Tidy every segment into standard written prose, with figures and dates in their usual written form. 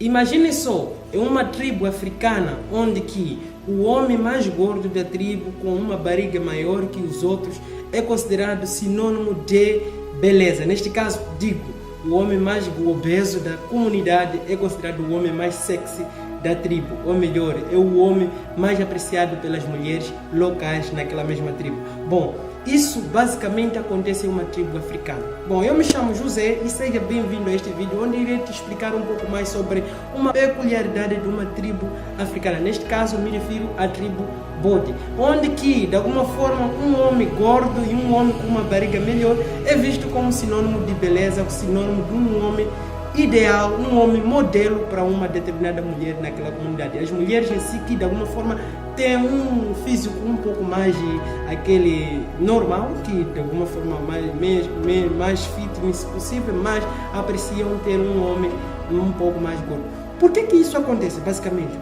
Imagine só, é uma tribo africana onde que o homem mais gordo da tribo, com uma barriga maior que os outros, é considerado sinônimo de beleza. Neste caso, digo, o homem mais obeso da comunidade é considerado o homem mais sexy da tribo, ou melhor, é o homem mais apreciado pelas mulheres locais naquela mesma tribo. Bom, isso basicamente acontece em uma tribo africana. Bom, eu me chamo José e seja bem-vindo a este vídeo onde irei te explicar um pouco mais sobre uma peculiaridade de uma tribo africana. Neste caso, me refiro à tribo Bode, onde que, de alguma forma, um homem gordo e um homem com uma barriga melhor é visto como sinônimo de beleza, sinônimo de um homem ideal, um homem modelo para uma determinada mulher naquela comunidade. As mulheres em si que de alguma forma têm um físico um pouco mais aquele normal, que de alguma forma mais fitness possível, mas apreciam ter um homem um pouco mais gordo. Por que isso acontece? Basicamente,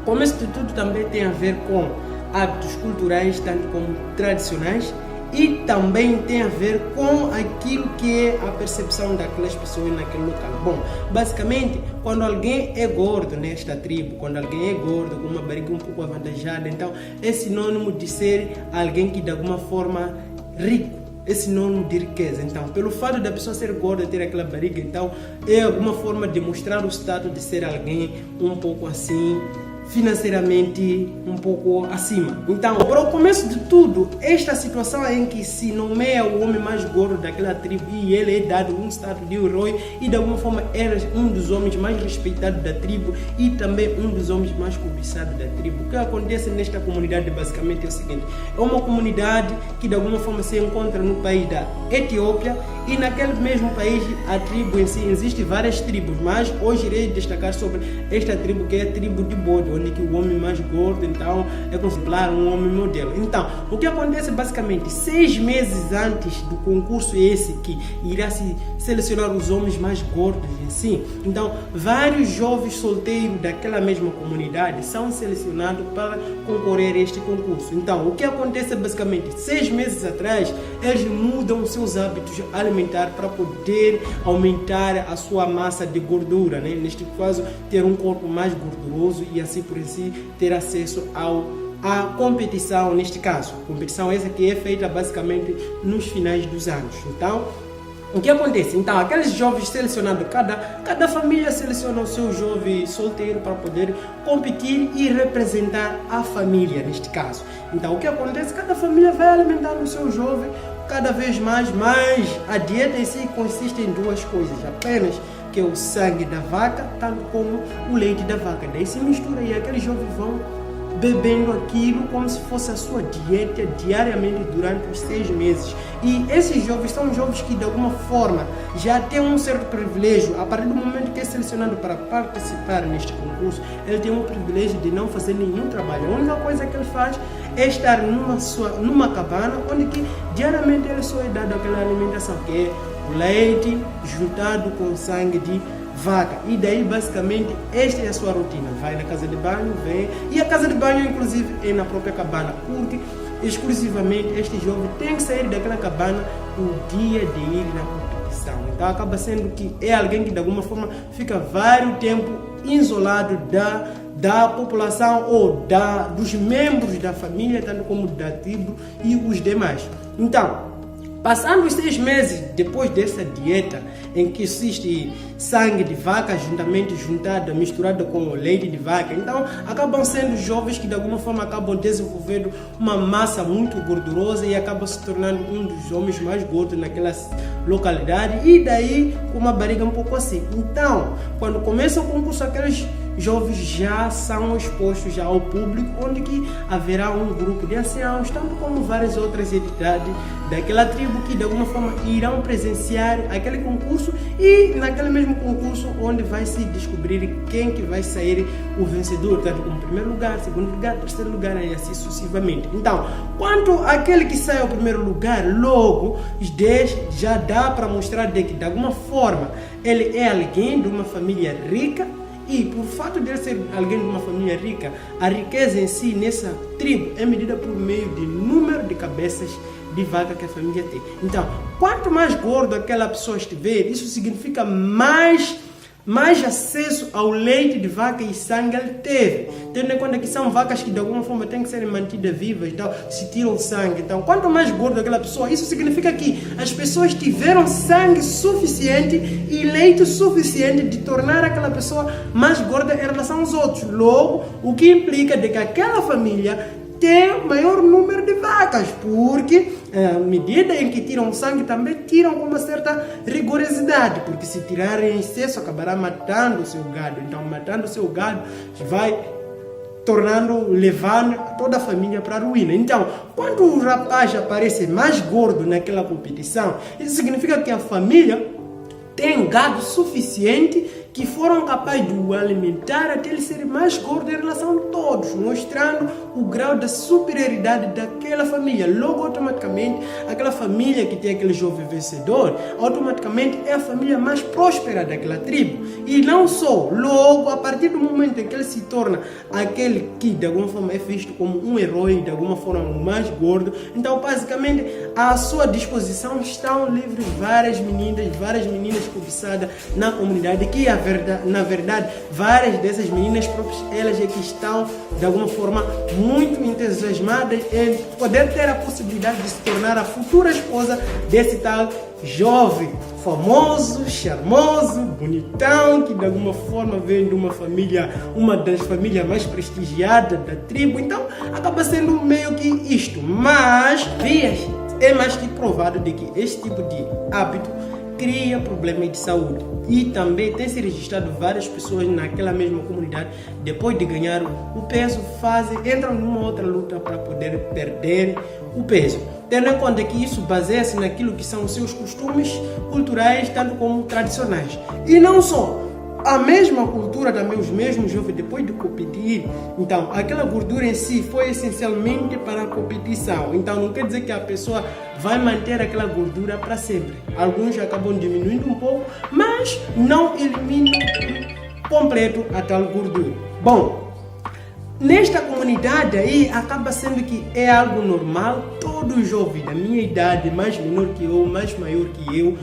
como isso tudo também tem a ver com hábitos culturais, tanto como tradicionais, e também tem a ver com aquilo que é a percepção daquelas pessoas naquele local. Bom, basicamente, quando alguém é gordo nesta tribo, quando alguém é gordo com uma barriga um pouco avantajada, então é sinônimo de ser alguém que de alguma forma rico, é sinônimo de riqueza. Então, pelo fato da pessoa ser gorda, ter aquela barriga, então é alguma forma de mostrar o status de ser alguém um pouco assim, financeiramente um pouco acima. Então, para o começo de tudo, esta situação em que se nomeia o homem mais gordo daquela tribo e ele é dado um status de herói e de alguma forma era um dos homens mais respeitados da tribo e também um dos homens mais cobiçados da tribo. O que acontece nesta comunidade basicamente é o seguinte: é uma comunidade que de alguma forma se encontra no país da Etiópia e naquele mesmo país a tribo em si, existem várias tribos, mas hoje irei destacar sobre esta tribo que é a tribo de Bode, onde que o homem mais gordo então é considerado um homem modelo. Então, o que acontece basicamente, 6 meses antes do concurso esse que irá se selecionar os homens mais gordos em si, então vários jovens solteiros daquela mesma comunidade são selecionados para concorrer a este concurso. Então, o que acontece basicamente, 6 meses atrás, eles mudam seus hábitos alimentares para poder aumentar a sua massa de gordura, né? Neste caso, ter um corpo mais gorduroso e assim por si ter acesso à competição, neste caso. Competição essa que é feita basicamente nos finais dos anos. Então, o que acontece? Então, aqueles jovens selecionados, cada família seleciona o seu jovem solteiro para poder competir e representar a família, neste caso. Então, o que acontece? Cada família vai alimentando o seu jovem cada vez mais, mas a dieta em si consiste em duas coisas, apenas que é o sangue da vaca, tanto como o leite da vaca. Daí se mistura e aqueles jovens vão bebendo aquilo como se fosse a sua dieta diariamente durante os 6 meses. E esses jovens são jovens que de alguma forma já têm um certo privilégio. A partir do momento que é selecionado para participar neste concurso, ele tem um privilégio de não fazer nenhum trabalho. A única coisa que ele faz é estar numa cabana, onde que diariamente ele só é dado aquela alimentação, que é o leite juntado com sangue de vaca. E daí basicamente esta é a sua rotina. Vai na casa de banho, vem, e a casa de banho inclusive é na própria cabana, porque exclusivamente este jovem tem que sair daquela cabana no dia de ir na competição. Então acaba sendo que é alguém que de alguma forma fica vários tempo isolado da população ou dos membros da família, tanto como da tribo e os demais. Então, passando os 6 meses depois dessa dieta, em que existe sangue de vaca juntado, misturado com o leite de vaca, então acabam sendo jovens que de alguma forma acabam desenvolvendo uma massa muito gordurosa e acabam se tornando um dos homens mais gordos naquela localidade e daí com uma barriga um pouco assim. Então, quando começa o concurso, aqueles jovens já são expostos já ao público, onde que haverá um grupo de anciãos, tanto como várias outras entidades daquela tribo que de alguma forma irão presenciar aquele concurso e naquele mesmo concurso onde vai se descobrir quem que vai sair o vencedor, tanto como primeiro lugar, segundo lugar, terceiro lugar e assim sucessivamente. Então, quanto àquele que sai ao primeiro lugar, logo já dá para mostrar de que de alguma forma ele é alguém de uma família rica. E por fato de ele ser alguém de uma família rica, a riqueza em si nessa tribo é medida por meio de número de cabeças de vaca que a família tem. Então, quanto mais gordo aquela pessoa estiver, isso significa mais mais acesso ao leite de vaca e sangue ele teve. Tendo em conta que são vacas que de alguma forma têm que ser mantidas vivas, então se tira o sangue. Então, quanto mais gordo aquela pessoa, isso significa que as pessoas tiveram sangue suficiente e leite suficiente de tornar aquela pessoa mais gorda em relação aos outros. Logo, o que implica de que aquela família tem maior número de vacas, porque à medida em que tiram sangue também tiram com uma certa rigorosidade, porque se tirarem em excesso acabará matando o seu gado. Então, matando o seu gado vai levando toda a família para a ruína. Então, quando o rapaz aparece mais gordo naquela competição, isso significa que a família tem gado suficiente que foram capazes de o alimentar até ele ser mais gordo em relação a todos, mostrando o grau da superioridade daquela família. Logo, automaticamente, aquela família que tem aquele jovem vencedor, automaticamente é a família mais próspera daquela tribo. E não só, logo, a partir do momento em que ele se torna aquele que de alguma forma é visto como um herói, de alguma forma o mais gordo, então basicamente à sua disposição estão livres várias meninas cobiçadas na comunidade, que na verdade, várias dessas meninas próprias, elas é que estão, de alguma forma, muito entusiasmadas em poder ter a possibilidade de se tornar a futura esposa desse tal jovem, famoso, charmoso, bonitão, que de alguma forma vem de uma família, uma das famílias mais prestigiadas da tribo. Então, acaba sendo meio que isto. Mas, é mais que provado de que este tipo de hábito cria problemas de saúde. E também tem se registrado várias pessoas naquela mesma comunidade, depois de ganhar o peso, entram numa outra luta para poder perder o peso. Tendo em conta que isso baseia-se naquilo que são os seus costumes culturais, tanto como tradicionais. E não só. A mesma cultura também, os mesmos jovens, depois de competir, então aquela gordura em si foi essencialmente para a competição. Então não quer dizer que a pessoa vai manter aquela gordura para sempre. Alguns acabam diminuindo um pouco, mas não eliminam completo a tal gordura. Bom, nesta comunidade aí acaba sendo que é algo normal. Todo jovem da minha idade, mais menor que eu, mais maior que eu,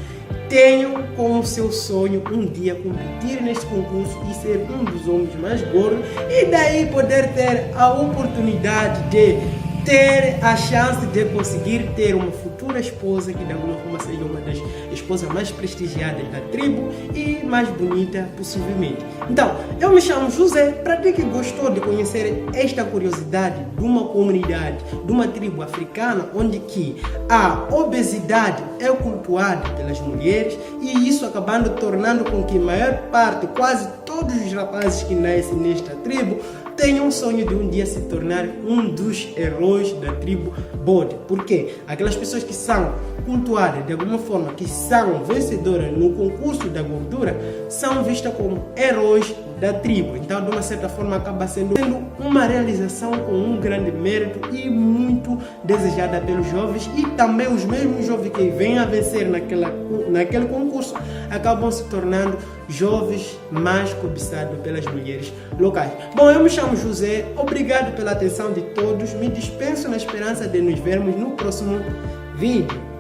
tenham como seu sonho um dia competir neste concurso e ser um dos homens mais gordos, e daí poder ter a oportunidade de ter a chance de conseguir ter uma futura esposa que de alguma forma seja uma das esposas mais prestigiadas da tribo e mais bonita possivelmente. Então, eu me chamo José. Para ti que gostou de conhecer esta curiosidade de uma comunidade, de uma tribo africana, onde que a obesidade é cultuada pelas mulheres, e isso acabando tornando com que a maior parte, quase todos os rapazes que nascem nesta tribo, tenham um sonho de um dia se tornar um dos heróis da tribo Bode. Porque aquelas pessoas que são cultuadas de alguma forma, que são vencedoras no concurso da gordura, são vistas como heróis da tribo. Então, de uma certa forma, acaba sendo uma realização com um grande mérito e muito desejada pelos jovens, e também os mesmos jovens que vêm a vencer naquele concurso acabam se tornando jovens mais cobiçados pelas mulheres locais. Bom, eu me chamo José, obrigado pela atenção de todos, me dispenso na esperança de nos vermos no próximo vídeo.